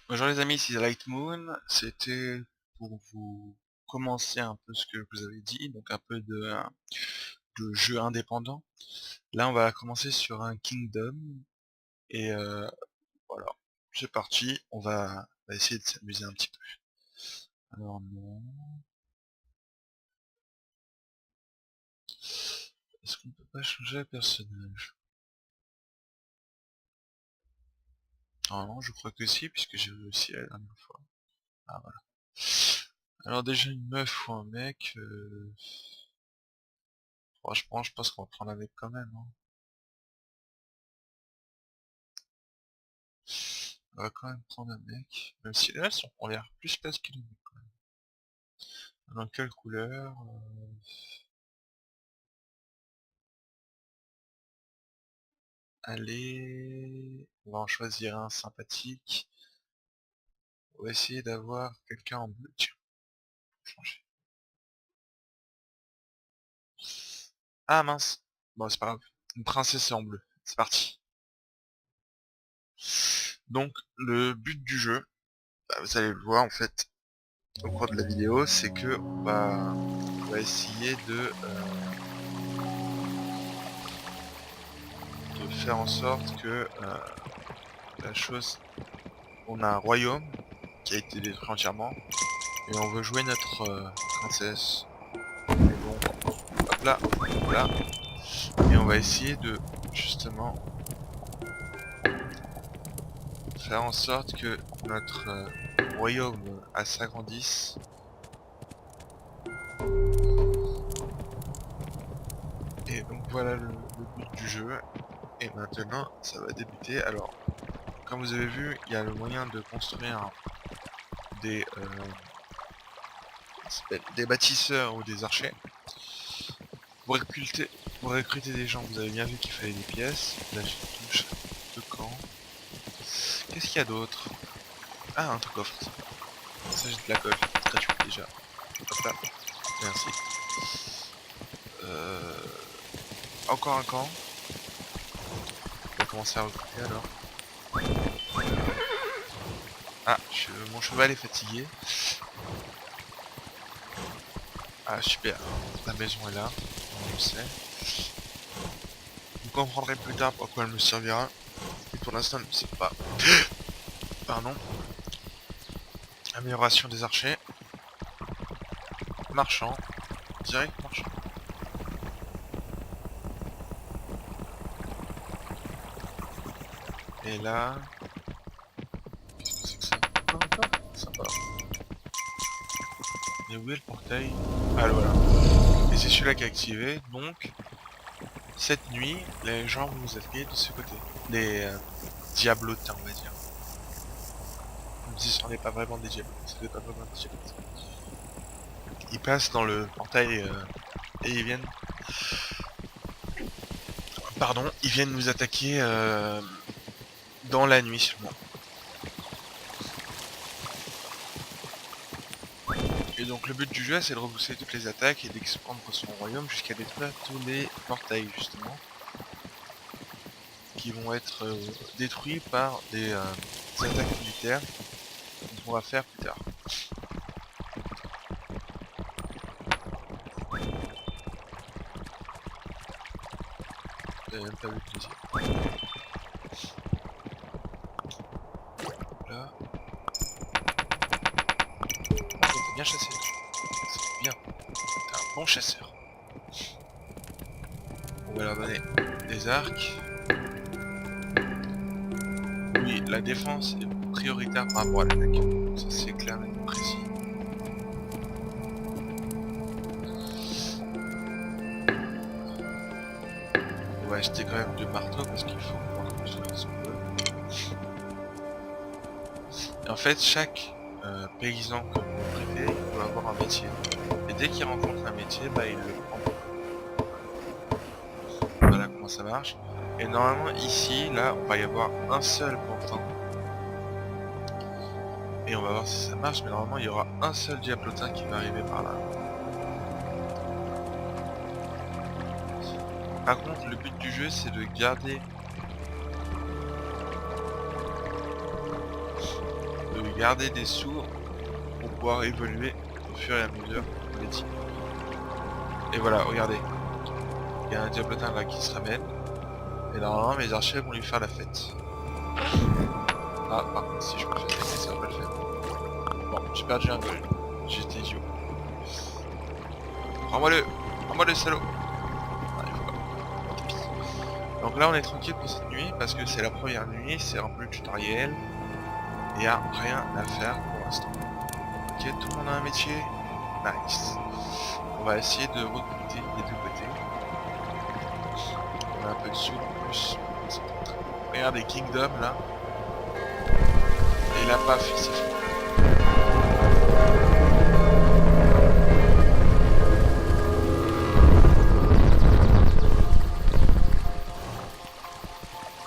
Bonjour les amis, ici Light Moon. C'était pour vous commencer un peu ce que je vous avais dit, donc un peu de jeu indépendant. Là, on va commencer sur un Kingdom et voilà, c'est parti. On va essayer de s'amuser un petit peu. Alors non, est-ce qu'on peut pas changer le personnage? Normalement, je crois que si, puisque j'ai réussi la dernière fois. Ah voilà. Alors déjà une meuf ou un mec, franchement, je pense qu'on va prendre un mec quand même, hein. On va quand même prendre un mec, même si là, on l'air plus space que les mecs quand même. Dans quelle couleur allez, on va en choisir un sympathique. On va essayer d'avoir quelqu'un en bleu. Tiens, changer. Ah mince. Bon, c'est pas grave. Une princesse en bleu. C'est parti. Donc, le but du jeu, bah, vous allez le voir en fait au cours de la vidéo, c'est que on va essayer de faire en sorte que la chose, on a un royaume qui a été détruit entièrement et on veut jouer notre princesse. Et donc, hop là, voilà, et on va essayer de justement faire en sorte que notre royaume s'agrandisse. Et donc voilà le but du jeu. Et maintenant, ça va débuter. Alors, comme vous avez vu, il y a le moyen de construire des, des bâtisseurs ou des archers. Pour recruter des gens, vous avez bien vu qu'il fallait des pièces. Là, j'ai touche de camp. Qu'est-ce qu'il y a d'autre? Ah, un coffre. Ça, j'ai de la colle gratuite déjà. Hop là. Merci. Encore un camp. On va commencer à recruter alors. Ah, mon cheval est fatigué. Ah, super. La maison est là. On le sait. Vous comprendrez plus tard pourquoi elle me servira. Et pour l'instant, elle ne sait pas. Pardon. Amélioration des archers. Marchand. Direct marchand. Et là... Qu'est-ce que c'est que ça? Sympa. Et où est le portail? Ah, voilà. Et c'est celui-là qui est activé, donc... Cette nuit, les gens vont vous attaquer de ce côté. Les diablotins, on va dire. Même si ce n'est pas vraiment des diablotins. Ce n'est pas vraiment des diablotins. Ils passent dans le portail et ils viennent... Pardon, ils viennent nous attaquer dans la nuit seulement. Et donc le but du jeu, c'est de repousser toutes les attaques et d'expandre son royaume jusqu'à détruire tous les portails justement, qui vont être détruits par des attaques militaires qu'on pourra faire plus tard. J'ai même pas vu le plaisir. Là. Oh, t'as bien chassé. C'est bien. T'es un bon chasseur. On va leur donner des arcs. Oui, la défense est prioritaire par rapport à l'attaque. Ça c'est clair et précis. On va acheter quand même 2 marteaux parce qu'il faut pouvoir construire ce qu'on veut. Et en fait, chaque paysan que vous recrutez, il doit avoir un métier. Et dès qu'il rencontre un métier, bah il le prend. Voilà comment ça marche. Et normalement ici, là, on va y avoir un seul pantin. Et on va voir si ça marche, mais normalement il y aura un seul diablotin qui va arriver par là. Par contre, le but du jeu, c'est de garder garder des sous pour pouvoir évoluer au fur et à mesure des types. Et voilà, regardez. Il y a un diablotin là qui se ramène. Et normalement mes archers vont lui faire la fête. Ah, par contre, si je me fais attaquer, ça va pas le faire. Bon, j'ai perdu un gold. J'étais idiot. Rends-moi le salaud. Ah, il faut pas. Tant pis. Donc là, on est tranquille pour cette nuit parce que c'est la première nuit, c'est un peu le tutoriel. Il n'y a rien à faire pour l'instant. Ok, tout le monde a un métier. Nice. On va essayer de recruter des deux côtés. On a un peu de sous en plus. Regardez Kingdom là. Et là, paf, il s'est fait.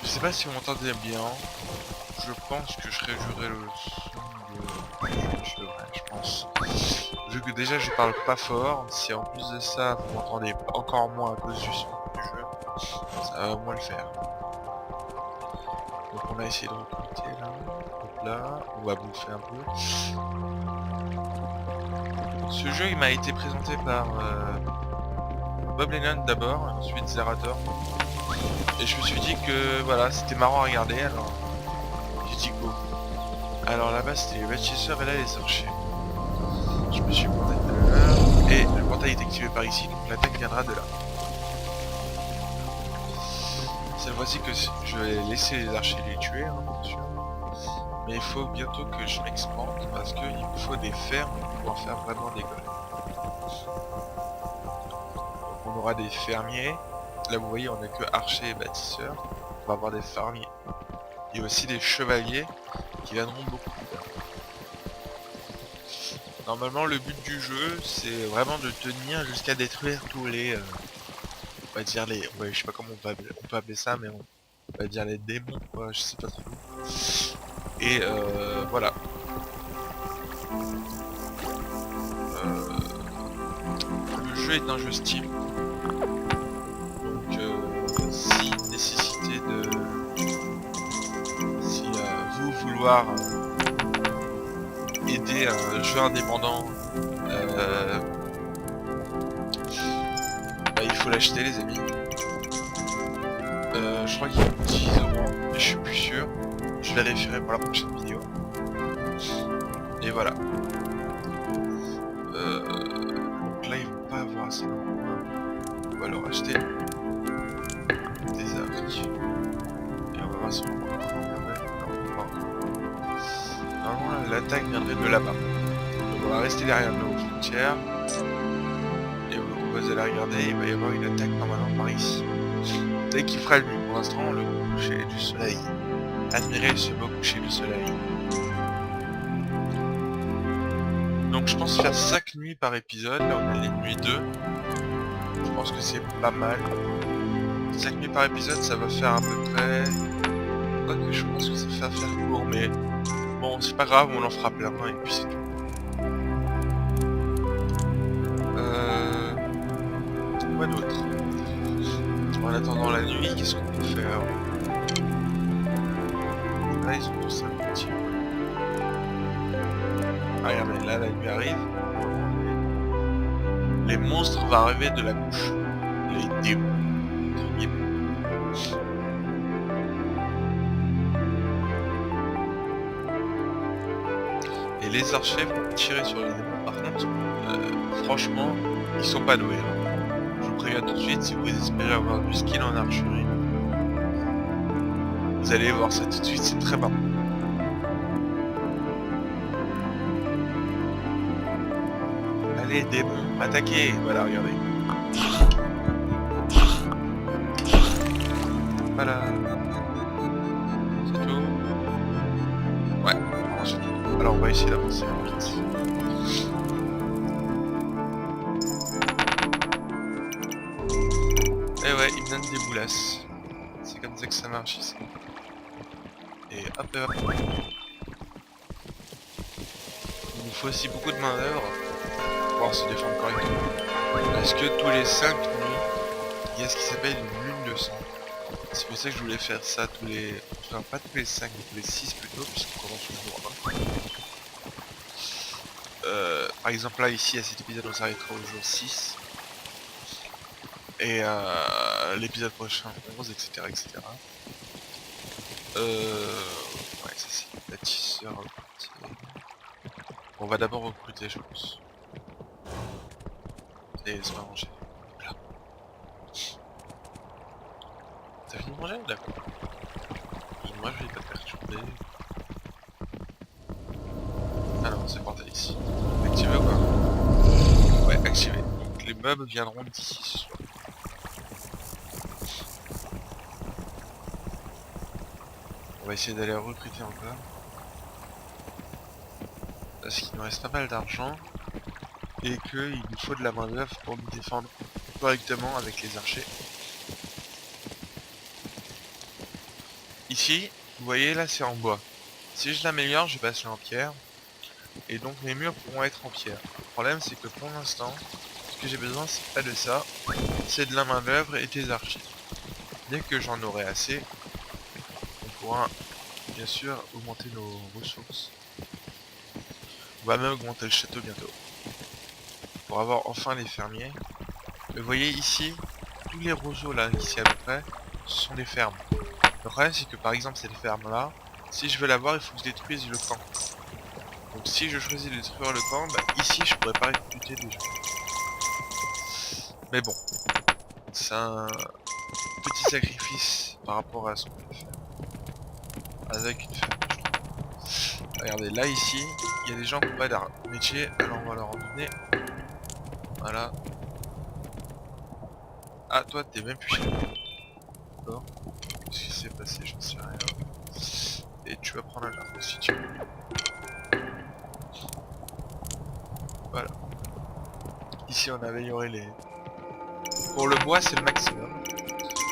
Je sais pas si vous m'entendez bien. Je pense que je réduirai le son de... je pense. Vu que déjà je parle pas fort, si en plus de ça vous m'entendez encore moins à cause du son du jeu, ça va moins le faire. Donc on a essayé de recruter là. Donc là, on va bouffer un peu. Ce jeu il m'a été présenté par Bob Lennon d'abord, ensuite Zerator. Et je me suis dit que voilà, c'était marrant à regarder, alors j'ai dit go. Alors là-bas c'était les bâtisseurs et là les archers. Je me suis monté tout à l'heure et le portail est activé par ici, donc l'attaque viendra de là. Cette fois-ci que je vais laisser les archers les tuer, hein, bien sûr. Mais il faut bientôt que je m'expande parce qu'il me faut des fermes pour pouvoir faire vraiment des golds. On aura des fermiers. Là vous voyez on a que archers et bâtisseurs. On va avoir des fermiers. Et aussi des chevaliers qui viendront beaucoup plus tard. Normalement le but du jeu c'est vraiment de tenir jusqu'à détruire tous les... on va dire les... ouais, je sais pas comment on peut appeler ça mais on va dire les démons quoi, je sais pas trop. Et voilà. Le jeu est un jeu Steam. Donc si nécessité de... Si vous vouloir aider un jeu indépendant, bah, il faut l'acheter les amis. Je crois qu'il faut 10 €, mais je suis plus sûr. Je vérifierai pour la prochaine vidéo. Et voilà. Donc là ils vont pas avoir assez d'emplois. On va leur acheter des arcs. Et on va voir si on va normalement l'attaque viendrait de là-bas. Donc on va rester derrière nos frontières. Et on va aller regarder, il va y avoir une attaque normalement par ici. Dès qu'il fera lui, pour l'instant le coucher du soleil. Admirez ce beau coucher du soleil. Donc je pense faire 5 nuits par épisode, là on est les nuits 2. Je pense que c'est pas mal. 5 nuits par épisode ça va faire à peu près... Quoique je pense que ça va faire court mais... Bon c'est pas grave, on en fera plein et puis c'est tout. Quoi d'autre? En attendant la nuit, qu'est-ce qu'on peut faire? Là ils sont tous un petit peu. Ah, regardez, là la nuit arrive. Les monstres vont arriver de la couche. Les démons. Et les archers vont tirer sur les démons. Par contre, franchement, ils sont pas doués. Hein. Je vous préviens tout de suite, si vous espérez avoir du skill en archerie, vous allez voir ça tout de suite, c'est très bas. Allez démons, attaquez. Voilà, regardez. Voilà. C'est tout. Ouais, c'est tout. Alors on va essayer d'avancer vite. Et ouais, il me donne des boulasses. C'est comme ça que ça marche ici. Et hop hop. Il nous faut aussi beaucoup de main d'œuvre pour pouvoir se défendre correctement. Parce que tous les 5 nuits, il y a ce qui s'appelle une lune de sang. C'est pour ça que je voulais faire ça tous les Enfin, pas tous les 5, mais tous les 6 plutôt, puisqu'on commence au jour 1. Par exemple là ici à cet épisode on s'arrêtera au jour 6. Et l'épisode prochain 11, etc. etc. Ouais, ça c'est le bâtisseur recruté. On va d'abord recruter, je pense. Et laisse-moi manger. Voilà. T'as fini de manger? D'accord. Moi je vais pas te perturber. Ah non, c'est porté ici. Activé ou quoi? Ouais, activé. Donc les meubles viendront d'ici ce soir. On va essayer d'aller recruter encore. Parce qu'il nous reste pas mal d'argent. Et qu'il nous faut de la main d'œuvre pour nous défendre correctement avec les archers. Ici, vous voyez là c'est en bois. Si je l'améliore, je passe en pierre. Et donc mes murs pourront être en pierre. Le problème c'est que pour l'instant, ce que j'ai besoin c'est pas de ça, c'est de la main d'œuvre et des archers. Dès que j'en aurai assez, on pourra bien sûr augmenter nos ressources. On va même augmenter le château bientôt. Pour avoir enfin les fermiers. Vous voyez ici, tous les roseaux là, ici à peu près, ce sont des fermes. Le problème c'est que par exemple cette ferme là, si je veux l'avoir il faut que je détruise le camp. Donc si je choisis de détruire le camp, bah, ici je pourrais pas recruter des gens. Mais bon, c'est un petit sacrifice par rapport à ce qu'on peut faire. Avec une ferme. Regardez, là ici, il y a des gens qui n'ont pas d'art métier, alors on va leur en donner. Voilà. Ah toi t'es même plus cher. D'accord. Qu'est-ce qui s'est passé, j'en sais rien. Et tu vas prendre un arbre si tu veux. Voilà. Ici on a amélioré les... Pour le bois c'est le maximum.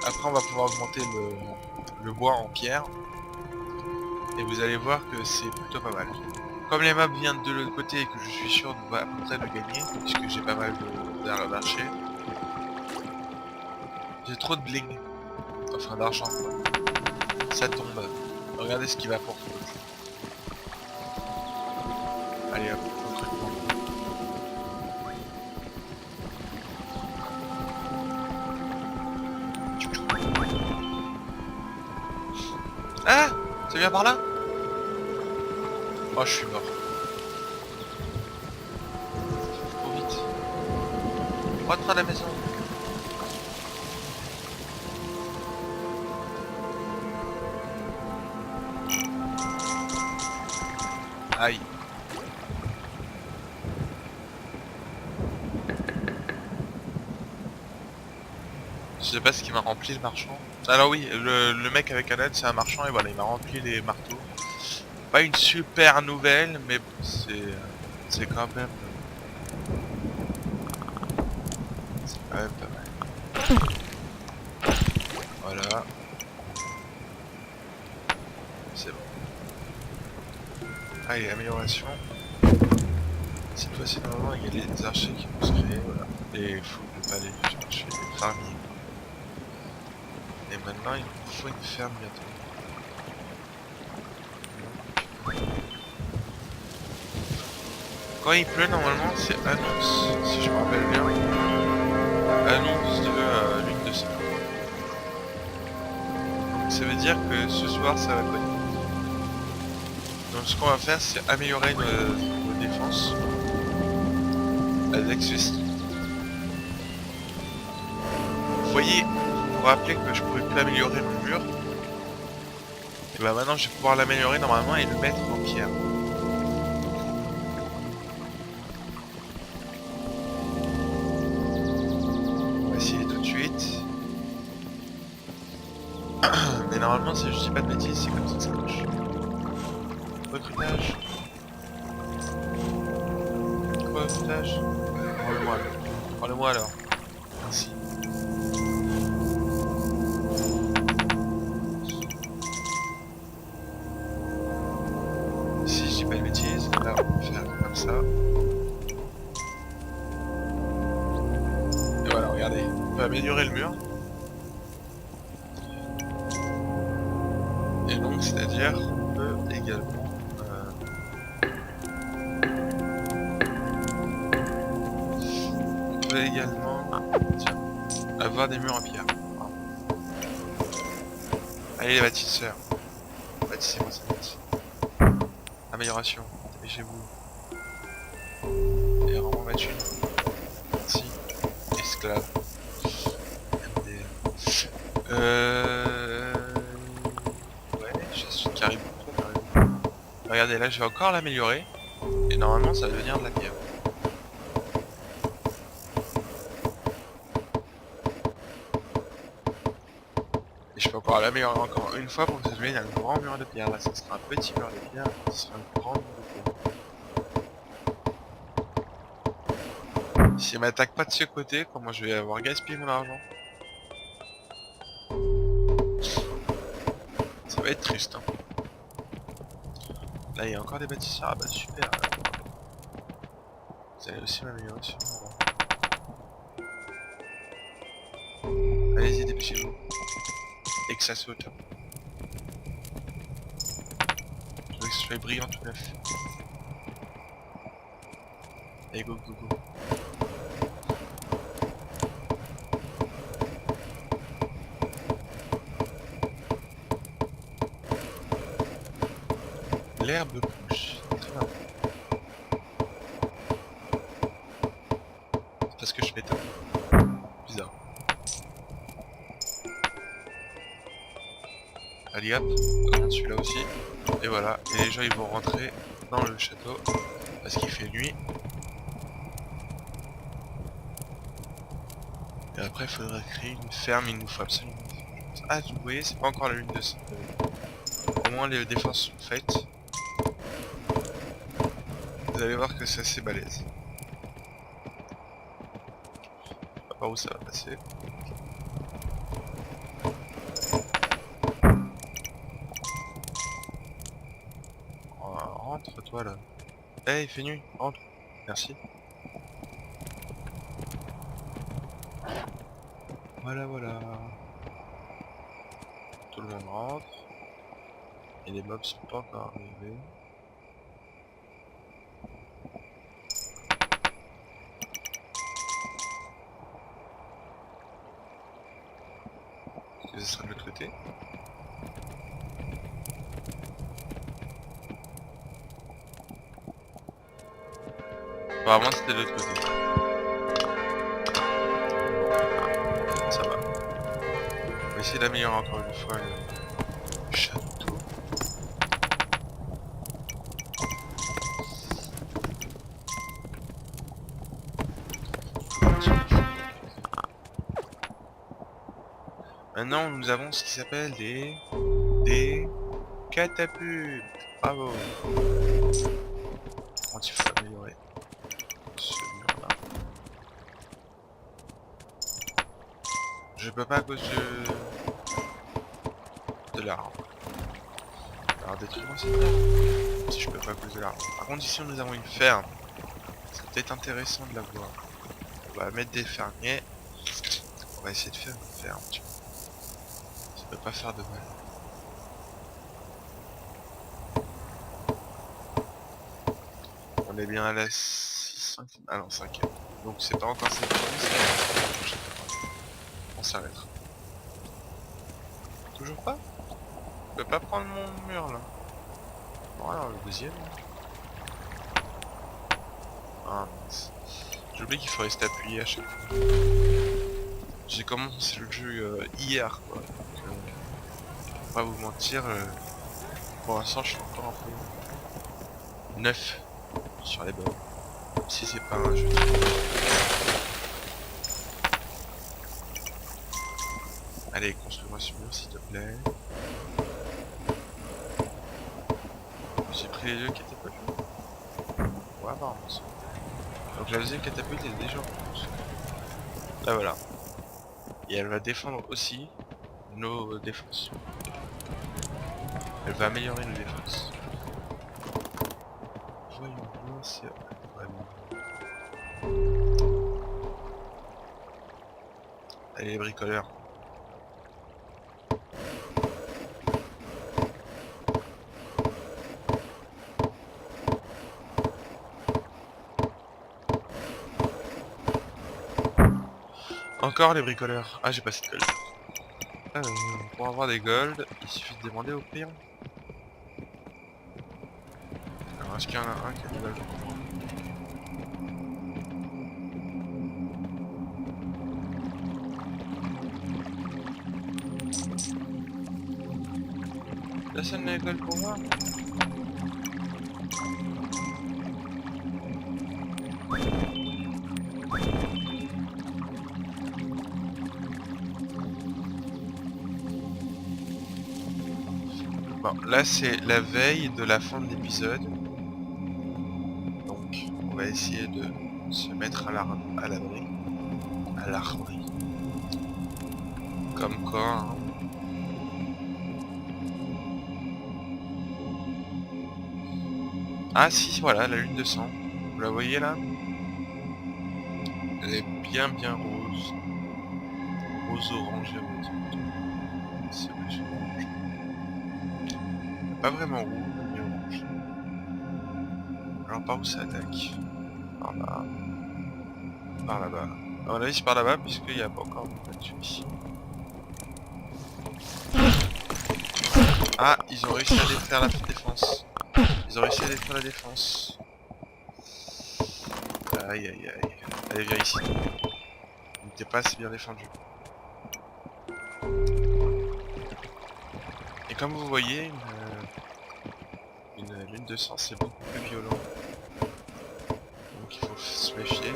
Après on va pouvoir augmenter le bois en pierre. Et vous allez voir que c'est plutôt pas mal. Comme les mobs viennent de l'autre côté et que je suis sûr de à peu près de gagner, puisque j'ai pas mal d'archers. J'ai trop de bling. Enfin d'argent quoi. Ça tombe. Regardez ce qu'il va pour tout. Allez hop, recrutement. Ah, ça vient par là? Oh, je suis mort. Trop vite. Rentre à la maison. Aïe. Je sais pas ce qui m'a rempli le marchand. Alors oui, le mec avec un âne c'est un marchand et voilà, il m'a rempli les marteaux. Pas une super nouvelle, mais c'est quand même... C'est quand même pas mal. Voilà. C'est bon. Allez, amélioration. Cette fois-ci, normalement, il y a les archers qui vont se créer, voilà. Et il faut pas aller chercher les fermiers. Et maintenant, il nous faut une ferme bientôt. Quand il pleut, normalement, c'est annonce, si je me rappelle bien. Annonce de lune de sang. Donc ça veut dire que ce soir, ça va pas. Donc ce qu'on va faire, c'est améliorer nos défenses. Avec ceci. Vous voyez, vous vous rappelez que je pouvais plus améliorer mon mur. Et bah maintenant je vais pouvoir l'améliorer normalement et le mettre en pierre. On va essayer tout de suite. Mais normalement si je dis pas de bêtises, c'est comme ça que ça marche. Recrutage. Recrutage. Prends-le-moi alors. Prends-le-moi alors. Merci. Si je dis pas de bêtises, là on va faire comme ça. Et voilà, regardez. On peut améliorer le mur. Et donc également tiens, avoir des murs en pierre. Allez les bâtisseurs, bâtissez-moi ça vite. Amélioration, dépêchez-vous. Et vraiment mettre une. Merci. Esclave. MDR. Ouais, chasse de caribou. Regardez, là je vais encore l'améliorer. Et normalement ça va devenir de la pierre. Et je peux encore l'améliorer encore une fois pour que ça devienne un grand mur de pierre. Là ça sera un petit mur de pierre, ça sera un grand mur de pierre. Si elle m'attaque pas de ce côté, comment je vais avoir gaspillé mon argent? Ça va être triste, hein. Là il y a encore des bâtisseurs, ah bah super. Vous allez aussi m'améliorer sur moi. Allez-y, dépêchez-vous. Et que ça saute. Je veux que ce soit brillant tout neuf. Allez, go, go, go. L'herbe pousse. Très bien. C'est parce que je m'étonne. Bizarre. Allez hop, on regarde celui-là aussi. Et voilà. Et les gens ils vont rentrer dans le château. Parce qu'il fait nuit. Et après il faudra créer une ferme, il nous faut absolument. Ah vous voyez, c'est pas encore la lune de sang. Au moins les défenses sont faites. Vous allez voir que c'est assez balèze. Je sais pas par où ça va passer. Rentre toi là. Hey, il fait nuit, rentre. Merci. Voilà, voilà. Tout le monde rentre. Et les mobs sont pas encore arrivés. Est-ce que ce sera de l'autre côté? Apparemment c'était de l'autre côté. Ça va. On va essayer d'améliorer encore une fois le château. Maintenant nous avons ce qui s'appelle des catapultes. Bravo. Comment il faut améliorer ce mur là? Je peux pas à cause de l'arbre. Alors détruis-moi cette arbre. Si je peux pas à cause de l'arbre. Par contre ici nous avons une ferme. C'est peut-être intéressant de la voir. On va mettre des fermiers. On va essayer de faire une ferme. Tu vois. Ça peut pas faire de mal. On est bien à la 6, 5... Ah non, 5. Donc c'est pas encore 7. On s'arrêtera. Toujours pas? Je peux pas prendre mon mur là. Bon alors le deuxième. Ah mince. J'ai oublié qu'il faut rester appuyé à chaque fois. J'ai commencé le jeu hier quoi. Donc, pour pas vous mentir, pour l'instant je suis encore un peu neuf sur les bords. Si c'est pas un jeu. Allez, construis-moi ce mur s'il te plaît. J'ai pris les deux catapultes. On va voir ensemble. Donc la deuxième catapulte est déjà en plus. Là voilà. Et elle va défendre aussi nos défenses. Elle va améliorer nos défenses. Voyons voir si... Allez les bricoleurs. Encore les bricoleurs. Ah, j'ai pas assez de gold. Pour avoir des gold, il suffit de demander au pire. Alors, est-ce qu'il y en a un qui a des gold pour moi? Personne n'a des gold pour moi? Bon, là c'est la veille de la fin de l'épisode. Donc, on va essayer de se mettre à l'abri. À l'abri. Comme quoi, hein. Ah si, voilà, la lune de sang. Vous la voyez là? Elle est bien rose. Rose orange, c'est plus orange. Pas vraiment rouge, mais orange. Alors par où ça attaque? Par là. Par là-bas. À mon avis c'est par là-bas puisqu'il n'y a pas encore de voiture ici. Ah, ils ont réussi à détruire la défense. Ils ont réussi à détruire la défense. Aïe aïe aïe. Allez, viens ici. Il n'était pas assez bien défendu. Et comme vous voyez, une lune de sang c'est beaucoup plus violent. Donc il faut se méfier.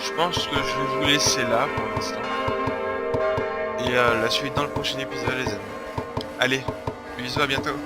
Je pense que je vais vous laisser là pour l'instant. Et la suite dans le prochain épisode les amis. Allez, bisous, à bientôt.